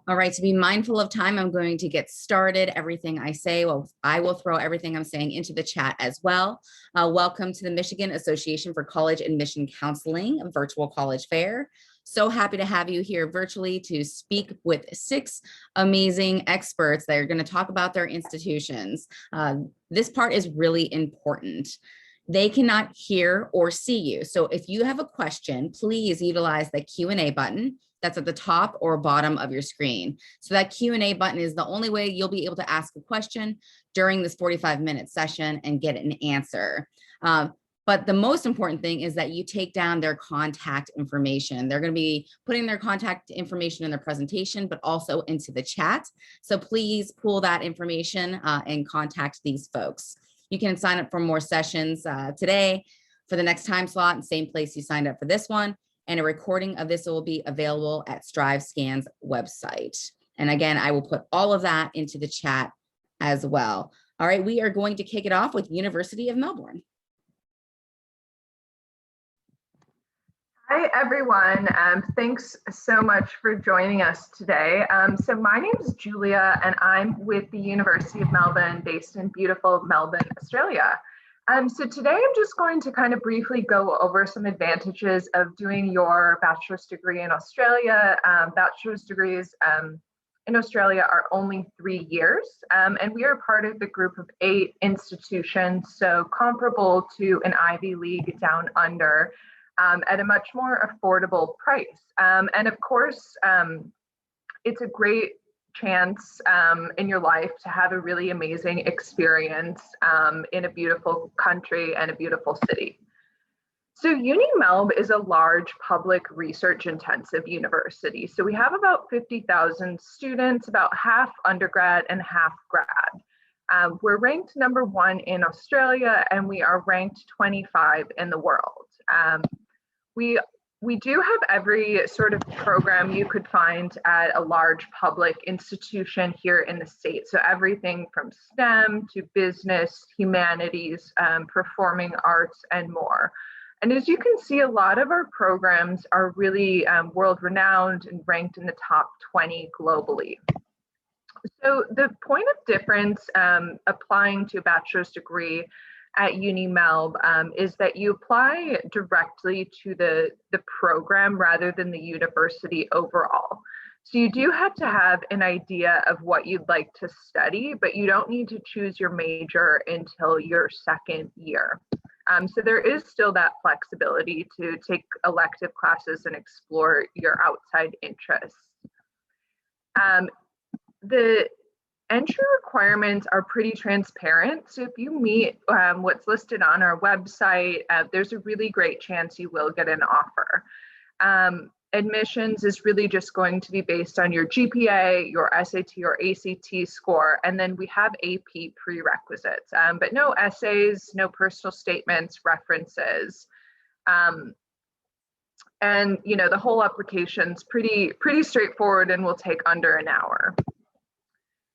All right, to be mindful of time, I'm going to get started. Everything I say, well, I will throw everything I'm saying into the chat as well. Welcome to the Michigan Association for College Admission Counseling virtual college fair. So happy to have you here virtually to speak with 6 amazing experts that are going to talk about their institutions. This part is really important. They cannot hear or see you. So if you have a question, please utilize the Q&A button that's at the top or bottom of your screen. So that Q&A button is the only way you'll be able to ask a question during this 45-minute session and get an answer. But the most important thing is that you take down their contact information. They're going to be putting their contact information in their presentation, but also into the chat. So please pull that information and contact these folks. You can sign up for more sessions today for the next time slot, and same place you signed up for this one. And a recording of this will be available at StriveScan's website. And again, I will put all of that into the chat as well. All right, we are going to kick it off with University of Melbourne. Hi, everyone. Thanks so much for joining us today. So my name is Julia, and I'm with the University of Melbourne, based in beautiful Melbourne, Australia. So today I'm just going to kind of briefly go over some advantages of doing your bachelor's degree in Australia. Bachelor's degrees in Australia are only 3 years, and we are part of the group of 8 institutions, so comparable to an Ivy League down under, at a much more affordable price. And of course, it's a great chance in your life to have a really amazing experience in a beautiful country and a beautiful city. So Uni Melb is a large public research intensive university. So we have about 50,000 students, about half undergrad and half grad. We're ranked #1 in Australia, and we are ranked 25 in the world. We do have every sort of program you could find at a large public institution here in the States. So everything from STEM to business, humanities, performing arts, and more. And as you can see, a lot of our programs are really world-renowned and ranked in the top 20 globally. So the point of difference applying to a bachelor's degree at Uni Melb is that you apply directly to the program rather than the university overall. So you do have to have an idea of what you'd like to study, but you don't need to choose your major until your 2nd year. So there is still that flexibility to take elective classes and explore your outside interests. The entry requirements are pretty transparent. So if you meet what's listed on our website, there's a really great chance you will get an offer. Admissions is really just going to be based on your GPA, your SAT or ACT score, and then we have AP prerequisites, but no essays, no personal statements, references. And you know, the whole application's pretty straightforward and will take under an hour.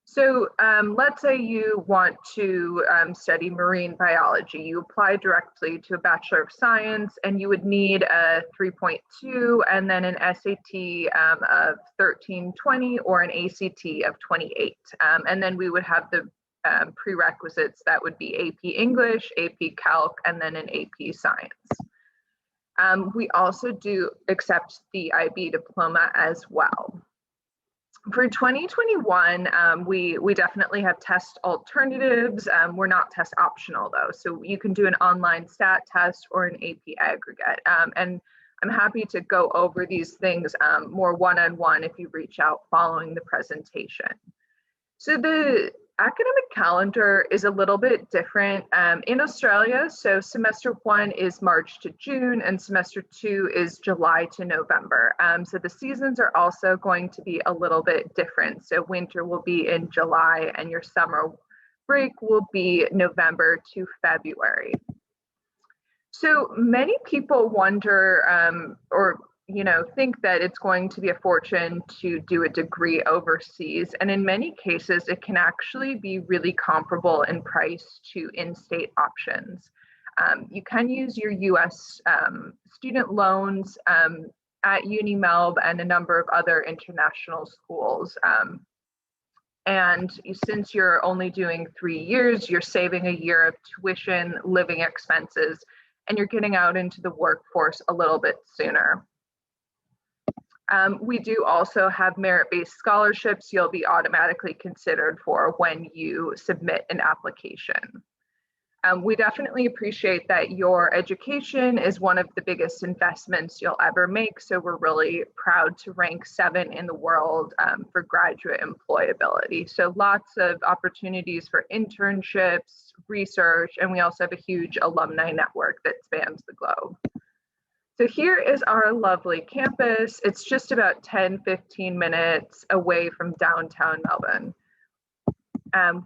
So let's say you want to study marine biology. You apply directly to a Bachelor of Science, and you would need a 3.2 and then an SAT of 1320 or an ACT of 28. And then we would have the prerequisites that would be AP English, AP Calc, and then an AP Science. We also do accept the IB diploma as well. For 2021, we definitely have test alternatives. We're not test optional though, so you can do an online stat test or an AP aggregate. And I'm happy to go over these things more one-on-one if you reach out following the presentation. So the academic calendar is a little bit different in Australia. So semester 1 is March to June and semester 2 is July to November. So the seasons are also going to be a little bit different. So winter will be in July and your summer break will be November to February. So many people wonder or think that it's going to be a fortune to do a degree overseas. And in many cases, it can actually be really comparable in price to in-state options. You can use your US student loans at UniMelb and a number of other international schools. And since you're only doing 3 years, you're saving a year of tuition, living expenses, and you're getting out into the workforce a little bit sooner. We do also have merit-based scholarships you'll be automatically considered for when you submit an application. We definitely appreciate that your education is one of the biggest investments you'll ever make, so we're really proud to rank 7 in the world for graduate employability. So lots of opportunities for internships, research, and we also have a huge alumni network that spans the globe. So here is our lovely campus. It's just about 10-15 minutes away from downtown Melbourne.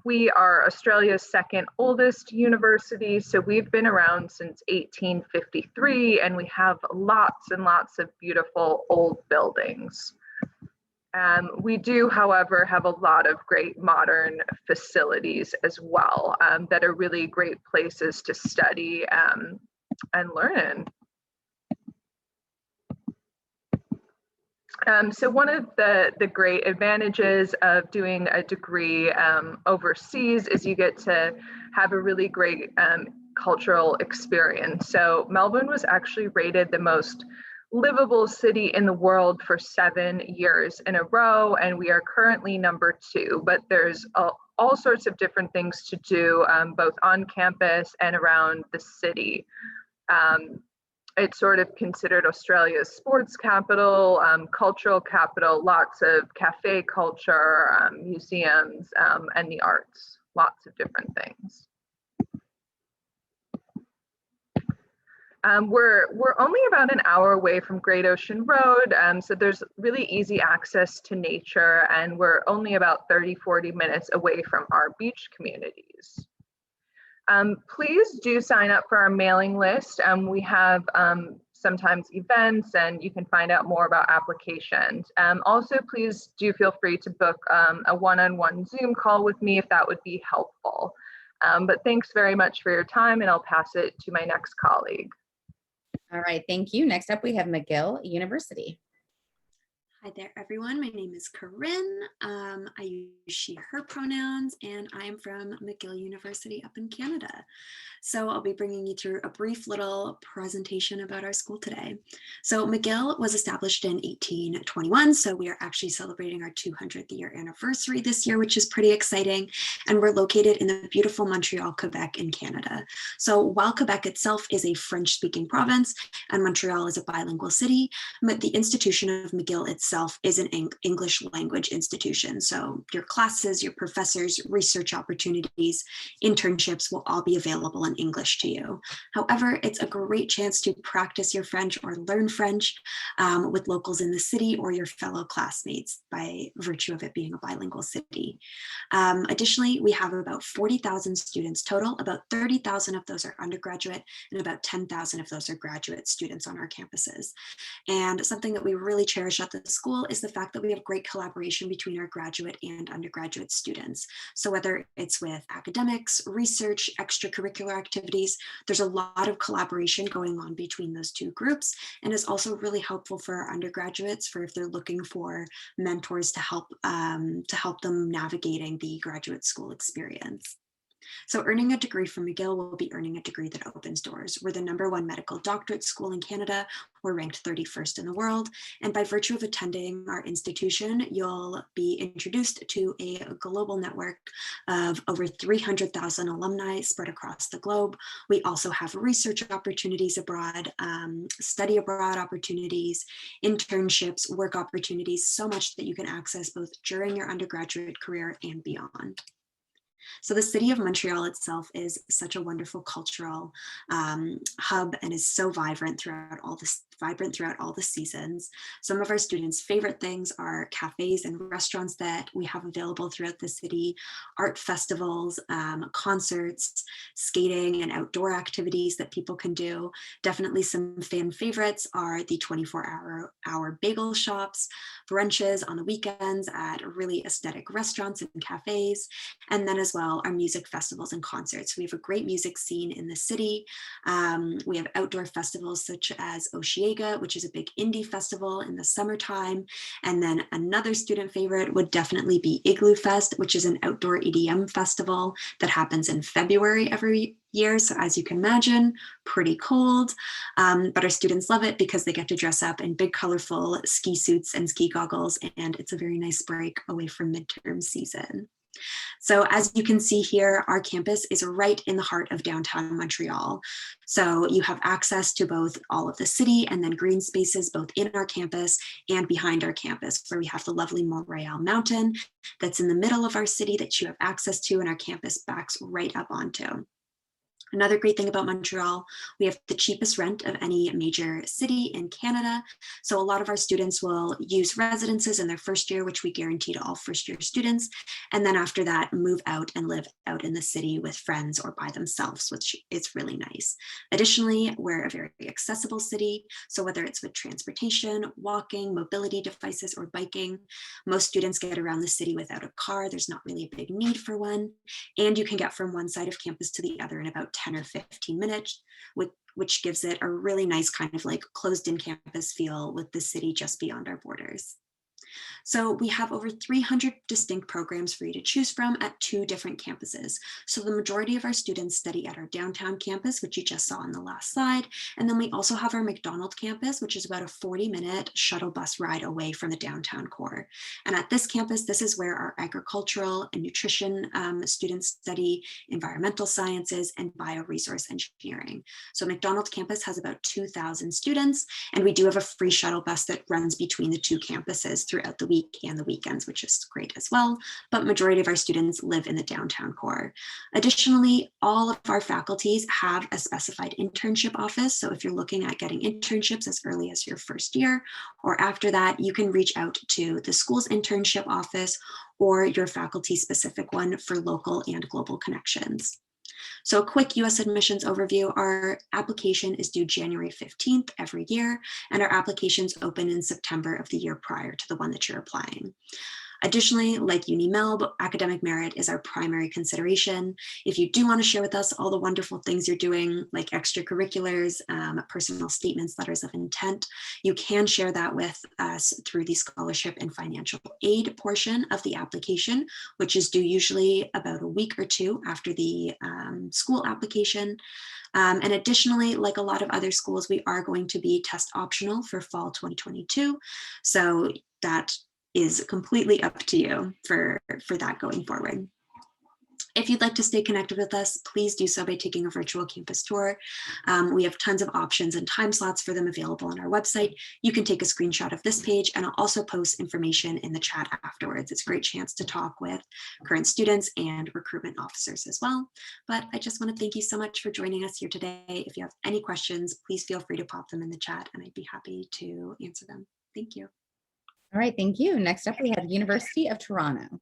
We are Australia's 2nd oldest university, so we've been around since 1853, and we have lots and lots of beautiful old buildings. We do, however, have a lot of great modern facilities as well that are really great places to study and learn in. So one of the great advantages of doing a degree overseas is you get to have a really great cultural experience. So Melbourne was actually rated the most livable city in the world for 7 years in a row, and we are currently number 2, but there's all sorts of different things to do both on campus and around the city. It's sort of considered Australia's sports capital, cultural capital, lots of cafe culture, museums, and the arts, lots of different things. We're only about an hour away from Great Ocean Road, so there's really easy access to nature, and we're only about 30-40 minutes away from our beach communities. Please do sign up for our mailing list. We have sometimes events, and you can find out more about applications. Also, please do feel free to book a one-on-one Zoom call with me if that would be helpful. But thanks very much for your time, and I'll pass it to my next colleague. All right, thank you. Next up, we have McGill University. Hi there, everyone. My name is Corinne. I use she, her pronouns, and I am from McGill University up in Canada. So I'll be bringing you through a brief little presentation about our school today. So McGill was established in 1821, so we are actually celebrating our 200th year anniversary this year, which is pretty exciting. And we're located in the beautiful Montreal, Quebec in Canada. So while Quebec itself is a French-speaking province and Montreal is a bilingual city, but the institution of McGill itself is an English language institution. So your classes, your professors, research opportunities, internships will all be available in English to you. However, it's a great chance to practice your French or learn French with locals in the city or your fellow classmates by virtue of it being a bilingual city. Additionally, we have about 40,000 students total. About 30,000 of those are undergraduate and about 10,000 of those are graduate students on our campuses. And something that we really cherish at the school is the fact that we have great collaboration between our graduate and undergraduate students. So whether it's with academics, research, extracurricular activities, there's a lot of collaboration going on between those two groups, and is also really helpful for our undergraduates for if they're looking for mentors to help them navigating the graduate school experience. So earning a degree from McGill will be earning a degree that opens doors. We're the #1 medical doctorate school in Canada. We're ranked 31st in the world. And by virtue of attending our institution, you'll be introduced to a global network of over 300,000 alumni spread across the globe. We also have research opportunities abroad, study abroad opportunities, internships, work opportunities, so much that you can access both during your undergraduate career and beyond. So the city of Montreal itself is such a wonderful cultural hub and is so vibrant throughout all the seasons. Some of our students' favorite things are cafes and restaurants that we have available throughout the city, art festivals, concerts, skating and outdoor activities that people can do. Definitely some fan favorites are the 24-hour bagel shops, brunches on the weekends at really aesthetic restaurants and cafes, and then as as well are music festivals and concerts. We have a great music scene in the city. We have outdoor festivals such as Osheaga, which is a big indie festival in the summertime. And then another student favorite would definitely be Igloo Fest, which is an outdoor EDM festival that happens in February every year. So as you can imagine, pretty cold, but our students love it because they get to dress up in big colorful ski suits and ski goggles, and it's a very nice break away from midterm season. So as you can see here, our campus is right in the heart of downtown Montreal. So you have access to both all of the city and then green spaces, both in our campus and behind our campus, where we have the lovely Montreal Mountain that's in the middle of our city that you have access to, and our campus backs right up onto. Another great thing about Montreal, we have the cheapest rent of any major city in Canada. So a lot of our students will use residences in their first year, which we guarantee to all first year students. And then after that, move out and live out in the city with friends or by themselves, which is really nice. Additionally, we're a very accessible city. So whether it's with transportation, walking, mobility devices, or biking, most students get around the city without a car. There's not really a big need for one. And you can get from one side of campus to the other in about 10 or 15 minutes, which gives it a really nice kind of like closed-in campus feel with the city just beyond our borders. So we have over 300 distinct programs for you to choose from at 2 different campuses. So the majority of our students study at our downtown campus, which you just saw on the last slide. And then we also have our Mcdonald campus, which is about a 40-minute shuttle bus ride away from the downtown core. And at this campus, this is where our agricultural and nutrition students study, environmental sciences, and bioresource engineering. So Mcdonald campus has about 2,000 students, and we do have a free shuttle bus that runs between the 2 campuses throughout the week and the weekends, which is great as well. But majority of our students live in the downtown core. Additionally, all of our faculties have a specified internship office. So if you're looking at getting internships as early as your first year, or after that, you can reach out to the school's internship office or your faculty specific one for local and global connections. So a quick US admissions overview, our application is due January 15th every year, and our applications open in September of the year prior to the one that you're applying. Additionally, like UniMelb, academic merit is our primary consideration. If you do want to share with us all the wonderful things you're doing, like extracurriculars, personal statements, letters of intent, you can share that with us through the scholarship and financial aid portion of the application, which is due usually about a week or 2 after the school application. And additionally, like a lot of other schools, we are going to be test optional for fall 2022. So that is completely up to you for that going forward. If you'd like to stay connected with us, please do so by taking a virtual campus tour. We have tons of options and time slots for them available on our website. You can take a screenshot of this page, and I'll also post information in the chat afterwards. It's a great chance to talk with current students and recruitment officers as well. But I just want to thank you so much for joining us here today. If you have any questions, please feel free to pop them in the chat, and I'd be happy to answer them. Thank you. All right, thank you. Next up, we have University of Toronto.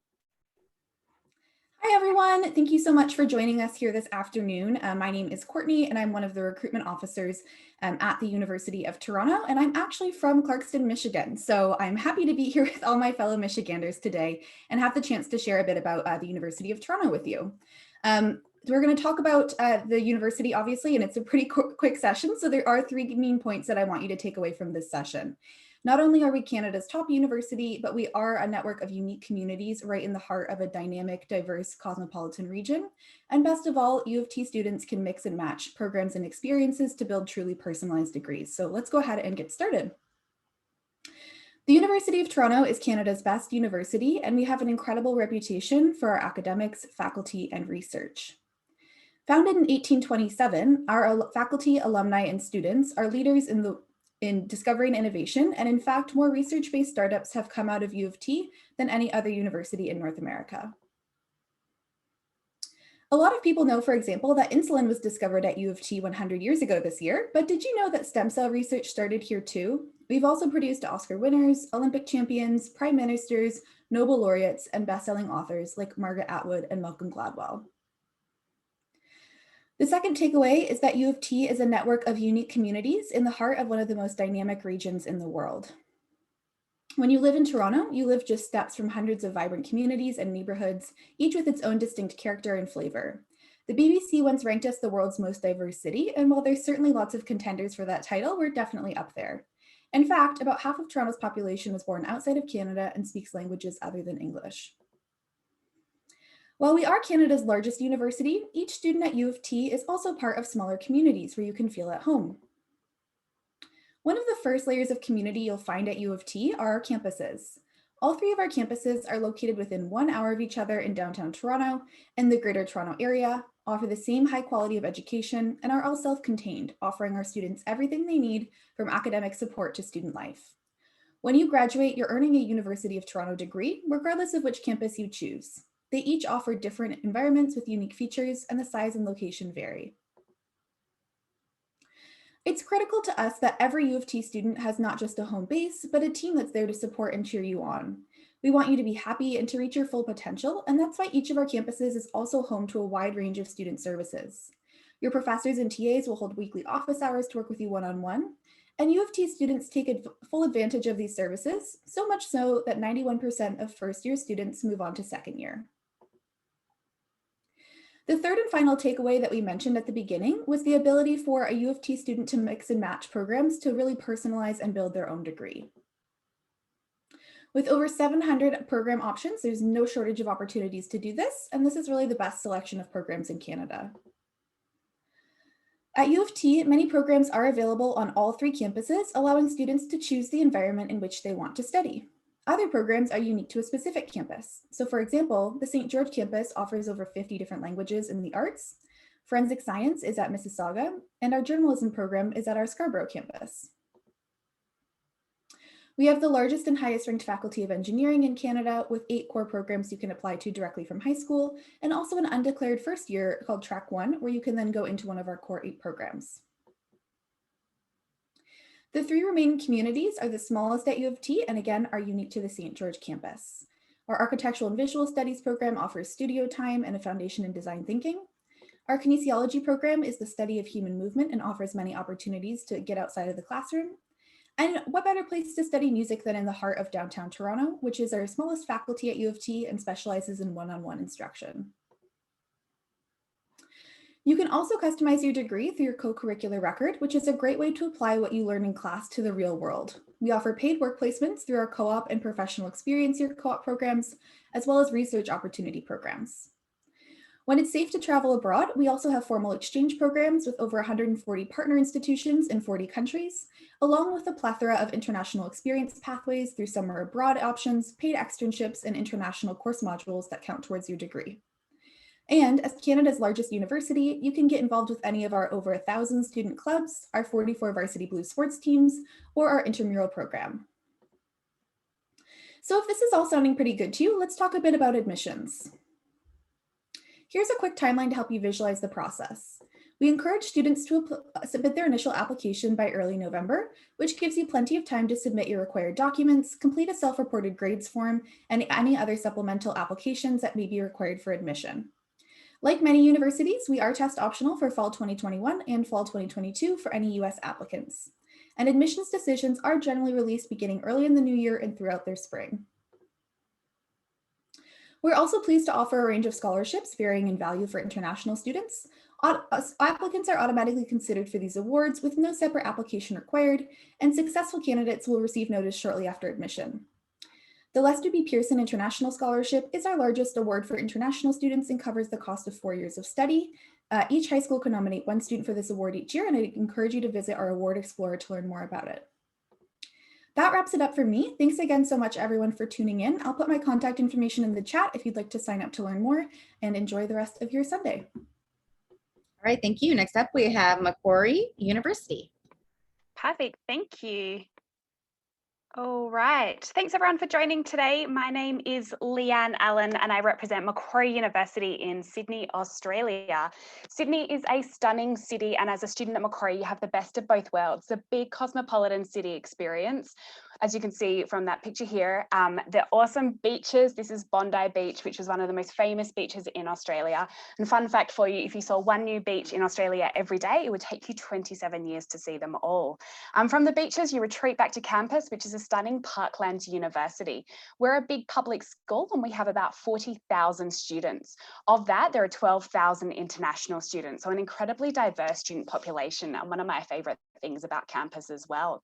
Hi, everyone. Thank you so much for joining us here this afternoon. My name is Courtney, and I'm one of the recruitment officers at the University of Toronto, and I'm actually from Clarkston, Michigan. So I'm happy to be here with all my fellow Michiganders today and have the chance to share a bit about the University of Toronto with you. We're going to talk about the university, obviously, and it's a pretty quick session. So there are 3 main points that I want you to take away from this session. Not only are we Canada's top university, but we are a network of unique communities right in the heart of a dynamic, diverse, cosmopolitan region. And best of all, U of T students can mix and match programs and experiences to build truly personalized degrees. So let's go ahead and get started. The University of Toronto is Canada's best university, and we have an incredible reputation for our academics, faculty, and research. Founded in 1827, our faculty, alumni, and students are leaders in discovery and innovation, and in fact, more research-based startups have come out of U of T than any other university in North America. A lot of people know, for example, that insulin was discovered at U of T 100 years ago this year, but did you know that stem cell research started here too? We've also produced Oscar winners, Olympic champions, prime ministers, Nobel laureates, and best-selling authors like Margaret Atwood and Malcolm Gladwell. The second takeaway is that U of T is a network of unique communities in the heart of one of the most dynamic regions in the world. When you live in Toronto, you live just steps from hundreds of vibrant communities and neighborhoods, each with its own distinct character and flavor. The BBC once ranked us the world's most diverse city, and while there's certainly lots of contenders for that title, we're definitely up there. In fact, about half of Toronto's population was born outside of Canada and speaks languages other than English. While we are Canada's largest university, each student at U of T is also part of smaller communities where you can feel at home. One of the first layers of community you'll find at U of T are our campuses. All three of our campuses are located within 1 hour of each other in downtown Toronto and the Greater Toronto Area, offer the same high quality of education, and are all self-contained, offering our students everything they need from academic support to student life. When you graduate, you're earning a University of Toronto degree, regardless of which campus you choose. They each offer different environments with unique features, and the size and location vary. It's critical to us that every U of T student has not just a home base, but a team that's there to support and cheer you on. We want you to be happy and to reach your full potential, and that's why each of our campuses is also home to a wide range of student services. Your professors and TAs will hold weekly office hours to work with you one-on-one, and U of T students take full advantage of these services, so much so that 91% of first-year students move on to second year. The third and final takeaway that we mentioned at the beginning was the ability for a U of T student to mix and match programs to really personalize and build their own degree. With over 700 program options, there's no shortage of opportunities to do this, and this is really the best selection of programs in Canada. At U of T, many programs are available on all three campuses, allowing students to choose the environment in which they want to study. Other programs are unique to a specific campus. So for example, the St. George campus offers over 50 different languages in the arts. Forensic science is at Mississauga, and our journalism program is at our Scarborough campus. We have the largest and highest ranked faculty of engineering in Canada with 8 core programs you can apply to directly from high school, and also an undeclared first year called Track 1, where you can then go into one of our core 8 programs. The 3 remaining communities are the smallest at U of T and again are unique to the St. George campus. Our Architectural and Visual Studies program offers studio time and a foundation in design thinking. Our Kinesiology program is the study of human movement and offers many opportunities to get outside of the classroom. And what better place to study music than in the heart of downtown Toronto, which is our smallest faculty at U of T and specializes in one-on-one instruction. You can also customize your degree through your co-curricular record, which is a great way to apply what you learn in class to the real world. We offer paid work placements through our co-op and professional experience year co-op programs, as well as research opportunity programs. When it's safe to travel abroad, we also have formal exchange programs with over 140 partner institutions in 40 countries, along with a plethora of international experience pathways through summer abroad options, paid externships, and international course modules that count towards your degree. And as Canada's largest university, you can get involved with any of our over 1,000 student clubs, our 44 varsity blue sports teams, or our intramural program. So if this is all sounding pretty good to you, let's talk a bit about admissions. Here's a quick timeline to help you visualize the process. We encourage students to submit their initial application by early November, which gives you plenty of time to submit your required documents, complete a self-reported grades form, and any other supplemental applications that may be required for admission. Like many universities, we are test optional for fall 2021 and fall 2022 for any US applicants. And admissions decisions are generally released beginning early in the new year and throughout their spring. We're also pleased to offer a range of scholarships varying in value for international students. Applicants are automatically considered for these awards with no separate application required, and successful candidates will receive notice shortly after admission. The Lester B. Pearson International Scholarship is our largest award for international students and covers the cost of 4 years of study. Each high school can nominate 1 student for this award each year, and I encourage you to visit our Award Explorer to learn more about it. That wraps it up for me. Thanks again so much, everyone, for tuning in. I'll put my contact information in the chat if you'd like to sign up to learn more, and enjoy the rest of your Sunday. All right, thank you. Next up, we have Macquarie University. Perfect, thank you. All right, thanks everyone for joining today. My name is Leanne Allen and I represent Macquarie University in Sydney, Australia. Sydney is a stunning city, and as a student at Macquarie, you have the best of both worlds, the big cosmopolitan city experience, as you can see from that picture here. The awesome beaches. This is Bondi Beach, which is one of the most famous beaches in Australia. And fun fact for you, if you saw one new beach in Australia every day, it would take you 27 years to see them all. From the beaches, you retreat back to campus, which is a stunning Parkland University. We're a big public school and we have about 40,000 students. Of that, there are 12,000 international students, so an incredibly diverse student population, and one of my favourite things about campus as well.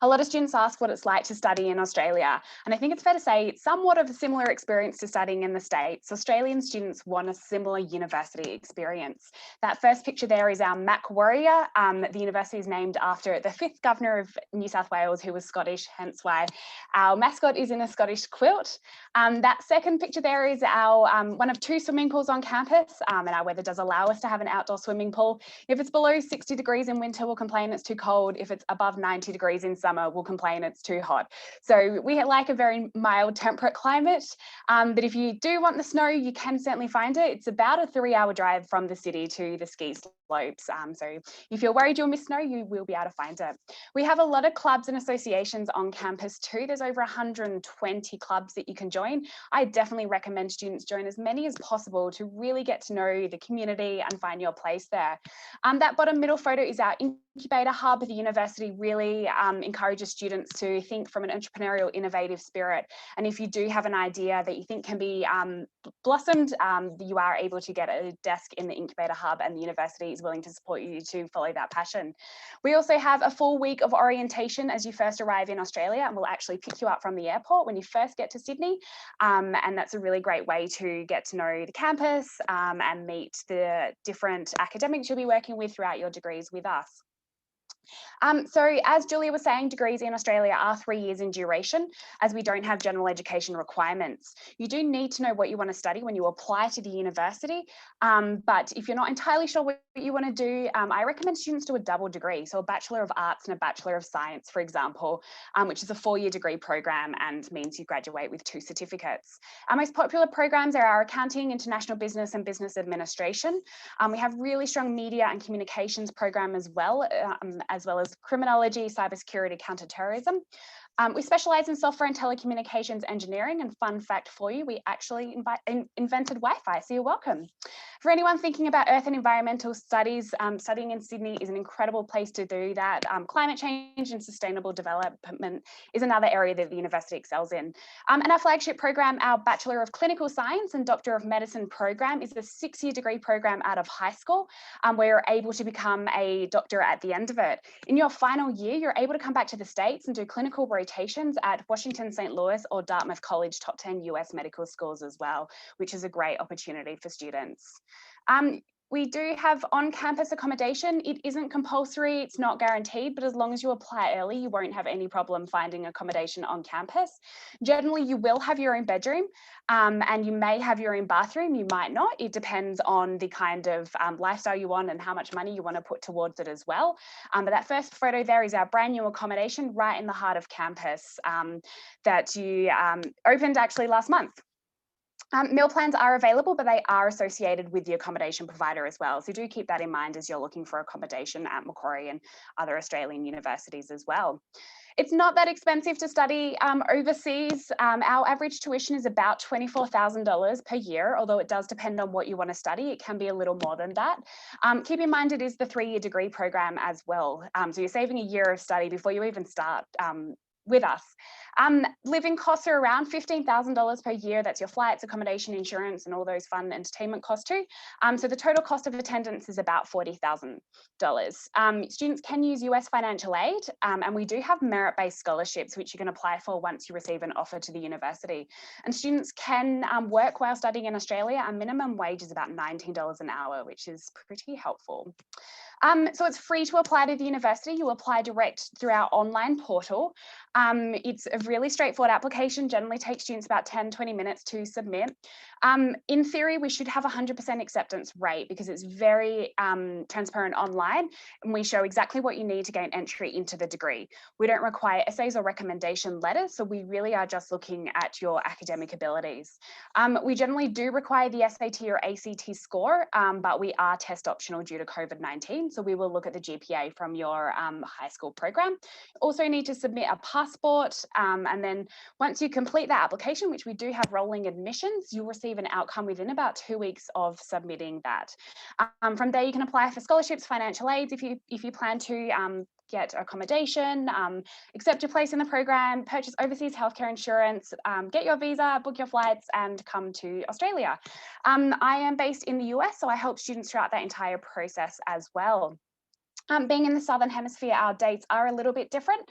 A lot of students ask what it's like to study in Australia, and I think it's fair to say it's somewhat of a similar experience to studying in the States. Australian students want a similar university experience. That first picture there is our Macquarie. The university is named after the 5th Governor of New South Wales, who was Scottish, hence why our mascot is in a Scottish quilt. That second picture there is our one of 2 swimming pools on campus, and our weather does allow us to have an outdoor swimming pool. If it's below 60 degrees in winter, we'll complain it's too cold. If it's above 90 degrees in summer, we'll complain it's too hot. So we like a very mild, temperate climate. But if you do want the snow, you can certainly find it. It's about a 3-hour drive from the city to the ski slopes. So if you're worried you'll miss snow, you will be able to find it. We have a lot of clubs and associations on campus too. There's over 120 clubs that you can join. I definitely recommend students join as many as possible to really get to know the community and find your place there. That bottom middle photo is our Incubator Hub. The university really encourages students to think from an entrepreneurial, innovative spirit. And if you do have an idea that you think can be blossomed, you are able to get a desk in the Incubator Hub, and the university is willing to support you to follow that passion. We also have a full week of orientation as you first arrive in Australia, and we'll actually pick you up from the airport when you first get to Sydney. And that's a really great way to get to know the campus and meet the different academics you'll be working with throughout your degrees with us. So as Julia was saying, degrees in Australia are 3 years in duration, as we don't have general education requirements. You do need to know what you want to study when you apply to the university, but if you're not entirely sure what you want to do, I recommend students do a double degree, so a Bachelor of Arts and a Bachelor of Science, for example, which is a 4-year degree program and means you graduate with 2 certificates. Our most popular programs are our Accounting, International Business and Business Administration. We have really strong media and communications program as well as criminology, cybersecurity, counterterrorism. We specialise in software and telecommunications engineering, and fun fact for you, we actually invented Wi-Fi, so you're welcome. For anyone thinking about earth and environmental studies, studying in Sydney is an incredible place to do that. Climate change and sustainable development is another area that the university excels in. And our flagship program, our Bachelor of Clinical Science and Doctor of Medicine program, is a 6-year degree program out of high school, where you're able to become a doctor at the end of it. In your final year, you're able to come back to the States and do clinical rotations at Washington, St. Louis or Dartmouth College, top 10 US medical schools as well, which is a great opportunity for students. We do have on-campus accommodation. It isn't compulsory, it's not guaranteed, but as long as you apply early, you won't have any problem finding accommodation on campus. Generally, you will have your own bedroom and you may have your own bathroom, you might not. It depends on the kind of lifestyle you want and how much money you want to put towards it as well. But that first photo there is our brand new accommodation right in the heart of campus that you opened actually last month. Meal plans are available, but they are associated with the accommodation provider as well. So do keep that in mind as you're looking for accommodation at Macquarie and other Australian universities as well. It's not that expensive to study overseas. Our average tuition is about $24,000 per year, although it does depend on what you want to study. It can be a little more than that. Keep in mind it is the 3-year degree program as well. So you're saving a year of study before you even start with us. Living costs are around $15,000 per year. That's your flights, accommodation, insurance, and all those fun entertainment costs too. So the total cost of attendance is about $40,000. Students can use US financial aid, and we do have merit-based scholarships, which you can apply for once you receive an offer to the university. And students can work while studying in Australia. Our minimum wage is about $19 an hour, which is pretty helpful. So it's free to apply to the university. You apply direct through our online portal. It's a really straightforward application, generally takes students about 10-20 minutes to submit. In theory, we should have 100% acceptance rate because it's very transparent online, and we show exactly what you need to gain entry into the degree. We don't require essays or recommendation letters, so we really are just looking at your academic abilities. We generally do require the SAT or ACT score, but we are test optional due to COVID-19, so we will look at the GPA from your high school program. Also need to submit a passport. And then once you complete that application, which we do have rolling admissions, you'll receive an outcome within about 2 weeks of submitting that. From there, you can apply for scholarships, financial aids if you plan to get accommodation, accept your place in the program, purchase overseas healthcare insurance, get your visa, book your flights, and come to Australia. I am based in the US, so I help students throughout that entire process as well. Being in the Southern Hemisphere, our dates are a little bit different.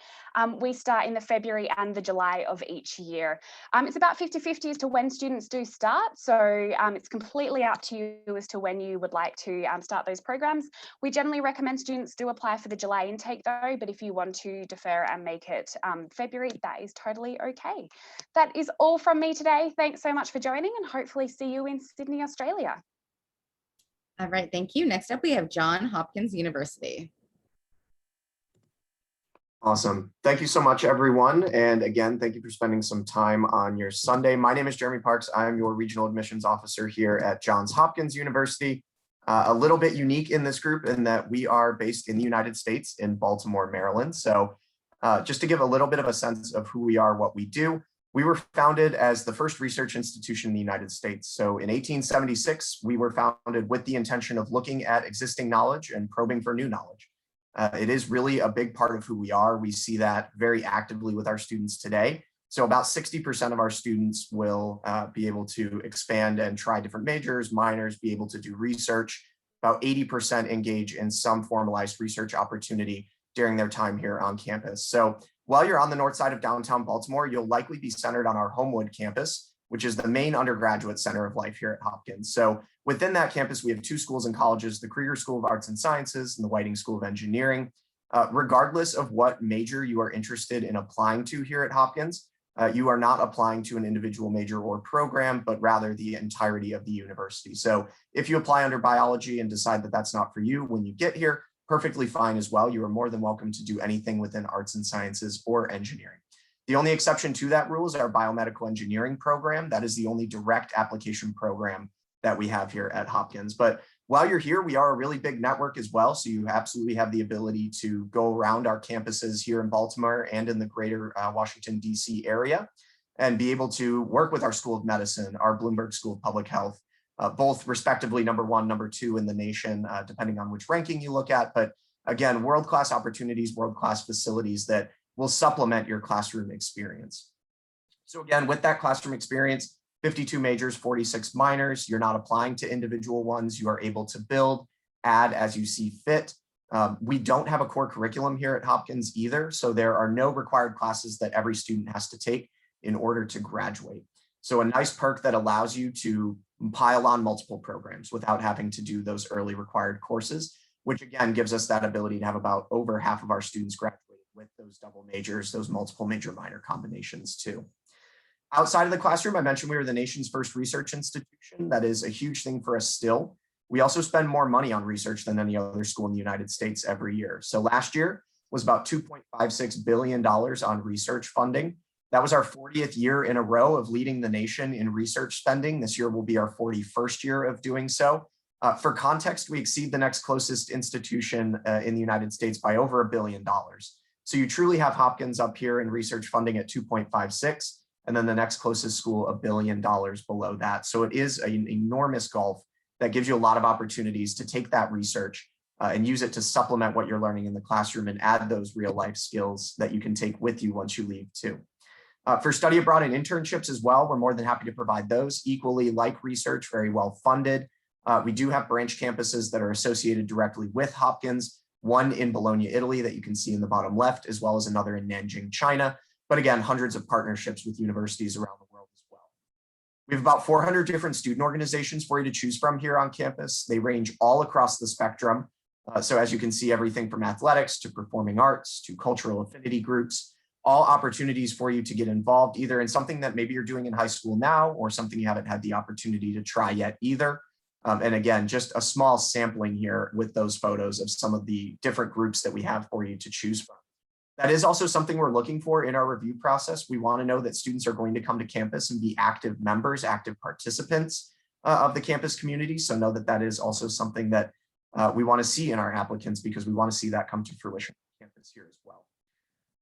We start in the February and the July of each year. It's about 50-50 as to when students do start. So it's completely up to you as to when you would like to start those programs. We generally recommend students do apply for the July intake though, but if you want to defer and make it February, that is totally okay. That is all from me today. Thanks so much for joining and hopefully see you in Sydney, Australia. All right, thank you. Next up, we have Hopkins University. Awesome. Thank you so much, everyone. And again, thank you for spending some time on your Sunday. My name is Jeremy Parks. I'm your regional admissions officer here at Johns Hopkins University. A little bit unique in this group in that we are based in the United States in Baltimore, Maryland. So just to give a little bit of a sense of who we are, what we do, we were founded as the first research institution in the United States. So in 1876, we were founded with the intention of looking at existing knowledge and probing for new knowledge. It is really a big part of who we are. We see that very actively with our students today. So about 60% of our students will be able to expand and try different majors, minors, be able to do research. About 80% engage in some formalized research opportunity during their time here on campus. So while you're on the north side of downtown Baltimore, you'll likely be centered on our Homewood campus, which is the main undergraduate center of life here at Hopkins. So within that campus, we have 2 schools and colleges, the Krieger School of Arts and Sciences and the Whiting School of Engineering. Regardless of what major you are interested in applying to here at Hopkins, you are not applying to an individual major or program, but rather the entirety of the university. So if you apply under biology and decide that that's not for you when you get here, perfectly fine as well. You are more than welcome to do anything within arts and sciences or engineering. The only exception to that rule is our biomedical engineering program. That is the only direct application program that we have here at Hopkins. But while you're here, we are a really big network as well. So you absolutely have the ability to go around our campuses here in Baltimore and in the greater Washington, DC area and be able to work with our School of Medicine, our Bloomberg School of Public Health, both respectively #1, #2 in the nation, depending on which ranking you look at. But again, world-class opportunities, world-class facilities that will supplement your classroom experience. So again, with that classroom experience, 52 majors, 46 minors, you're not applying to individual ones. You are able to build, add as you see fit. We don't have a core curriculum here at Hopkins either. So there are no required classes that every student has to take in order to graduate. So a nice perk that allows you to pile on multiple programs without having to do those early required courses, which again gives us that ability to have about over half of our students graduate with those double majors, those multiple major minor combinations too. Outside of the classroom, I mentioned we were the nation's first research institution. That is a huge thing for us still. We also spend more money on research than any other school in the United States every year. So last year was about $2.56 billion on research funding. That was our 40th year in a row of leading the nation in research spending. This year will be our 41st year of doing so. For context, we exceed the next closest institution in the United States by over $1 billion. So you truly have Hopkins up here in research funding at 2.56, and then the next closest school $1 billion below that. So it is an enormous gulf that gives you a lot of opportunities to take that research and use it to supplement what you're learning in the classroom and add those real life skills that you can take with you once you leave too. For study abroad and internships as well, we're more than happy to provide those. Equally like research, very well funded. We do have branch campuses that are associated directly with Hopkins, one in Bologna, Italy that you can see in the bottom left, as well as another in Nanjing, China. But again, hundreds of partnerships with universities around the world as well. We have about 400 different student organizations for you to choose from here on campus. They range all across the spectrum. So as you can see, everything from athletics to performing arts to cultural affinity groups, all opportunities for you to get involved either in something that maybe you're doing in high school now or something you haven't had the opportunity to try yet either. And again, just a small sampling here with those photos of some of the different groups that we have for you to choose from. That is also something we're looking for in our review process. We want to know that students are going to come to campus and be active members, active participants of the campus community. So know that that is also something that we want to see in our applicants because we want to see that come to fruition on campus here as well.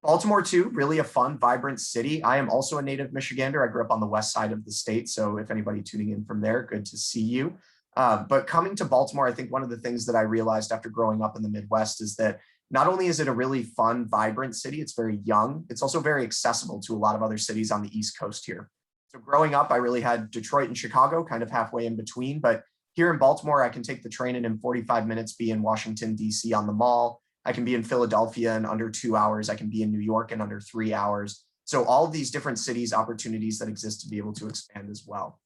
Baltimore too, really a fun, vibrant city. I am also a native Michigander. I grew up on the west side of the state. So if anybody tuning in from there, good to see you. But coming to Baltimore, I think one of the things that I realized after growing up in the Midwest is that not only is it a really fun, vibrant city, it's very young, it's also very accessible to a lot of other cities on the East Coast here. So growing up, I really had Detroit and Chicago kind of halfway in between, but here in Baltimore, I can take the train and in 45 minutes be in Washington, DC on the Mall. I can be in Philadelphia in under 2 hours. I can be in New York in under 3 hours. So all of these different cities, opportunities that exist to be able to expand as well.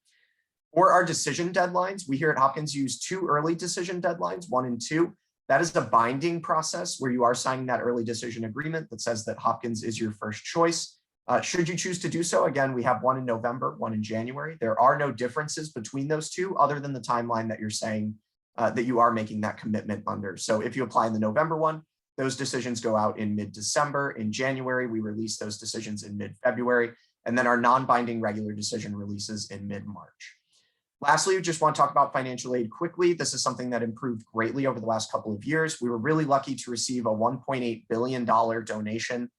For our decision deadlines, we here at Hopkins use 2 early decision deadlines, 1 and 2. That is the binding process where you are signing that early decision agreement that says that Hopkins is your first choice. Should you choose to do so, again, we have 1 in November, 1 in January. There are no differences between those 2 other than the timeline that you're saying that you are making that commitment under. So if you apply in the November one, those decisions go out in mid-December. In January, we release those decisions in mid-February, and then our non-binding regular decision releases in mid-March. Lastly, we just want to talk about financial aid quickly. This is something that improved greatly over the last couple of years. We were really lucky to receive a $1.8 billion donation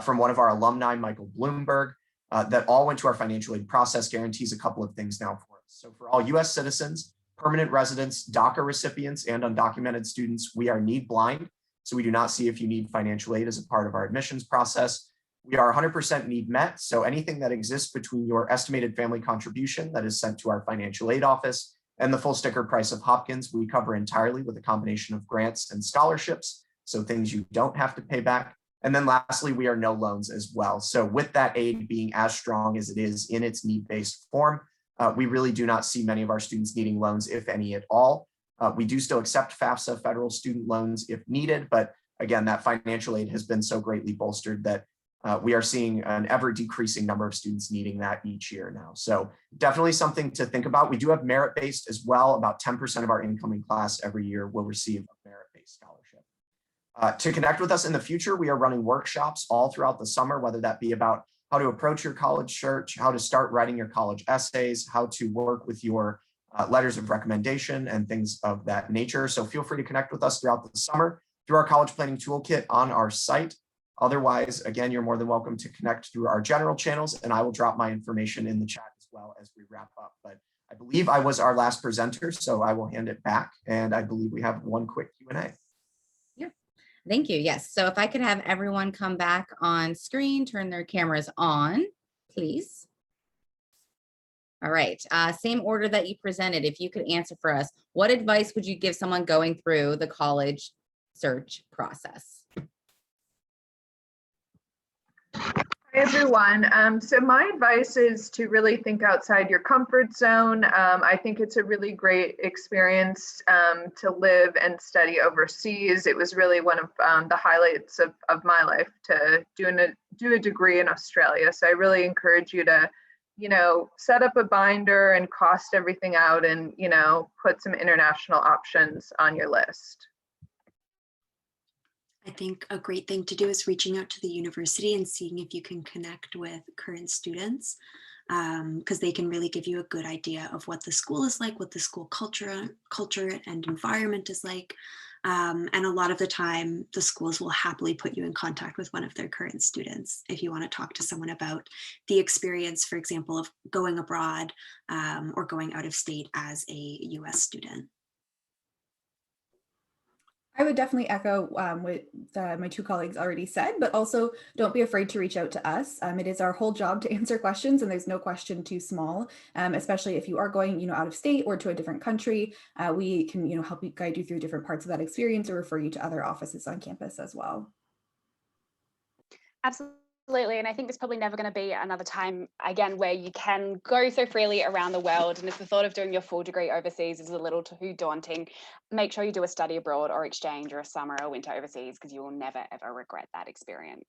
from one of our alumni, Michael Bloomberg, that all went to our financial aid process, guarantees a couple of things now for us. So for all US citizens, permanent residents, DACA recipients, and undocumented students, we are need blind. So we do not see if you need financial aid as a part of our admissions process. We are 100% need met. So anything that exists between your estimated family contribution that is sent to our financial aid office and the full sticker price of Hopkins, we cover entirely with a combination of grants and scholarships. So things you don't have to pay back. And then lastly, we are no loans as well. So with that aid being as strong as it is in its need-based form, we really do not see many of our students needing loans, if any at all. We do still accept FAFSA federal student loans if needed, but again, that financial aid has been so greatly bolstered that we are seeing an ever decreasing number of students needing that each year now. So definitely something to think about. We do have merit-based as well. About 10% of our incoming class every year will receive a merit-based scholarship. To connect with us in the future, we are running workshops all throughout the summer, whether that be about how to approach your college search, how to start writing your college essays, how to work with your letters of recommendation and things of that nature. So feel free to connect with us throughout the summer through our college planning toolkit on our site. Otherwise, again, you're more than welcome to connect through our general channels, and I will drop my information in the chat as well as we wrap up. But I believe I was our last presenter, so I will hand it back. And I believe we have one quick Q&A. Yeah, thank you. Yes, so if I could have everyone come back on screen, turn their cameras on, please. All right, same order that you presented. If you could answer for us, what advice would you give someone going through the college search process? Hi, everyone. So my advice is to really think outside your comfort zone. I think it's a really great experience to live and study overseas. It was really one of the highlights of my life to do a degree in Australia. So I really encourage you to, set up a binder and cost everything out and, put some international options on your list. I think a great thing to do is reaching out to the university and seeing if you can connect with current students, because they can really give you a good idea of what the school is like, what the school culture and environment is like. And a lot of the time, the schools will happily put you in contact with one of their current students if you want to talk to someone about the experience, for example, of going abroad or going out of state as a US student. I would definitely echo what my 2 colleagues already said, but also don't be afraid to reach out to us. It is our whole job to answer questions, and there's no question too small, especially if you are going, out of state or to a different country. We can, help you guide you through different parts of that experience or refer you to other offices on campus as well. Absolutely. And I think there's probably never going to be another time again where you can go so freely around the world. And if the thought of doing your full degree overseas is a little too daunting, make sure you do a study abroad or exchange or a summer or winter overseas, because you will never, ever regret that experience.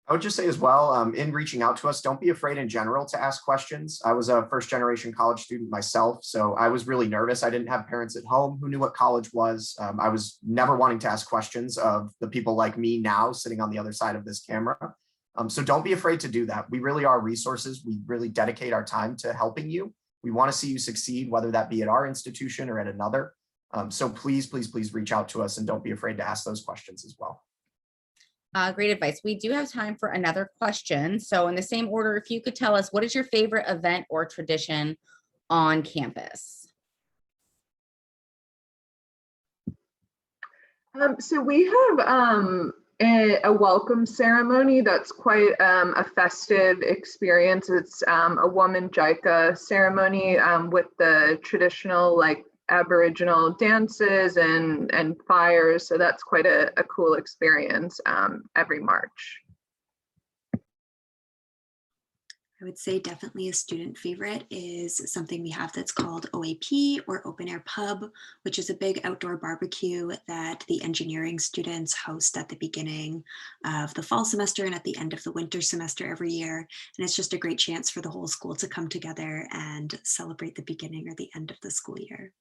I would just say as well, in reaching out to us, don't be afraid in general to ask questions. I was a first-generation college student myself, so I was really nervous. I didn't have parents at home who knew what college was. I was never wanting to ask questions of the people like me now sitting on the other side of this camera. So don't be afraid to do that. We really are resources. We really dedicate our time to helping you. We want to see you succeed, whether that be at our institution or at another. So please, please, please reach out to us and don't be afraid to ask those questions as well. Great advice. We do have time for another question. So in the same order, if you could tell us, what is your favorite event or tradition on campus? So we have a welcome ceremony that's quite a festive experience. It's a woman Jaika ceremony with the traditional like Aboriginal dances and fires. So that's quite a cool experience every March. I would say definitely a student favorite is something we have that's called OAP, or Open Air Pub, which is a big outdoor barbecue that the engineering students host at the beginning of the fall semester and at the end of the winter semester every year. And it's just a great chance for the whole school to come together and celebrate the beginning or the end of the school year.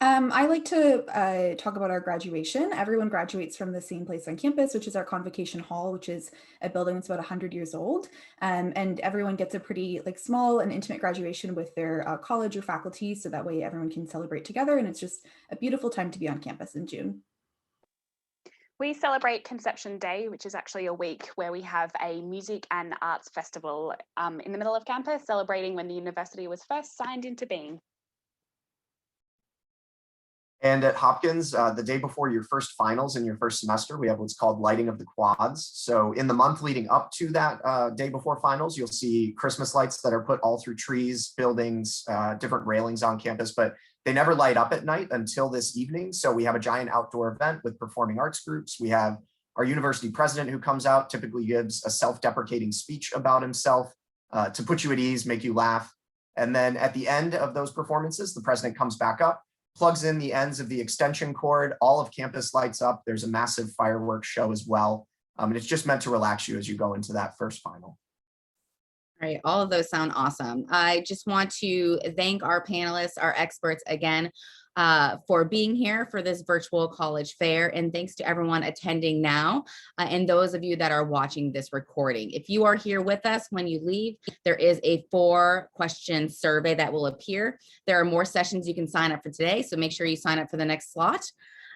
I like to talk about our graduation. Everyone graduates from the same place on campus, which is our Convocation Hall, which is a building that's about 100 years old. And everyone gets a pretty like small and intimate graduation with their college or faculty. So that way everyone can celebrate together. And it's just a beautiful time to be on campus in June. We celebrate Conception Day, which is actually a week where we have a music and arts festival in the middle of campus, celebrating when the university was first signed into being. And at Hopkins, the day before your first finals in your first semester, we have what's called lighting of the quads. So in the month leading up to that day before finals, you'll see Christmas lights that are put all through trees, buildings, different railings on campus, but they never light up at night until this evening. So we have a giant outdoor event with performing arts groups. We have our university president who comes out, typically gives a self-deprecating speech about himself to put you at ease, make you laugh. And then at the end of those performances, the president comes back up, plugs in the ends of the extension cord, all of campus lights up. There's a massive fireworks show as well. And it's just meant to relax you as you go into that first final. All right, all of those sound awesome. I just want to thank our panelists, our experts again, for being here for this virtual college fair. And thanks to everyone attending now and those of you that are watching this recording. If you are here with us when you leave, there is a 4-question survey that will appear. There are more sessions you can sign up for today, so make sure you sign up for the next slot.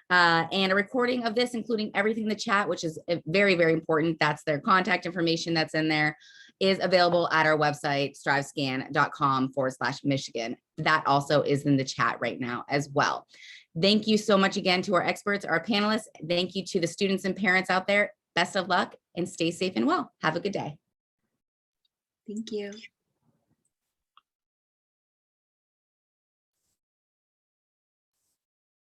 And a recording of this, including everything in the chat, which is very, very important. That's their contact information that's in there, is available at our website, strivescan.com/Michigan. That also is in the chat right now as well. Thank you so much again to our experts, our panelists. Thank you to the students and parents out there. Best of luck and stay safe and well. Have a good day. Thank you.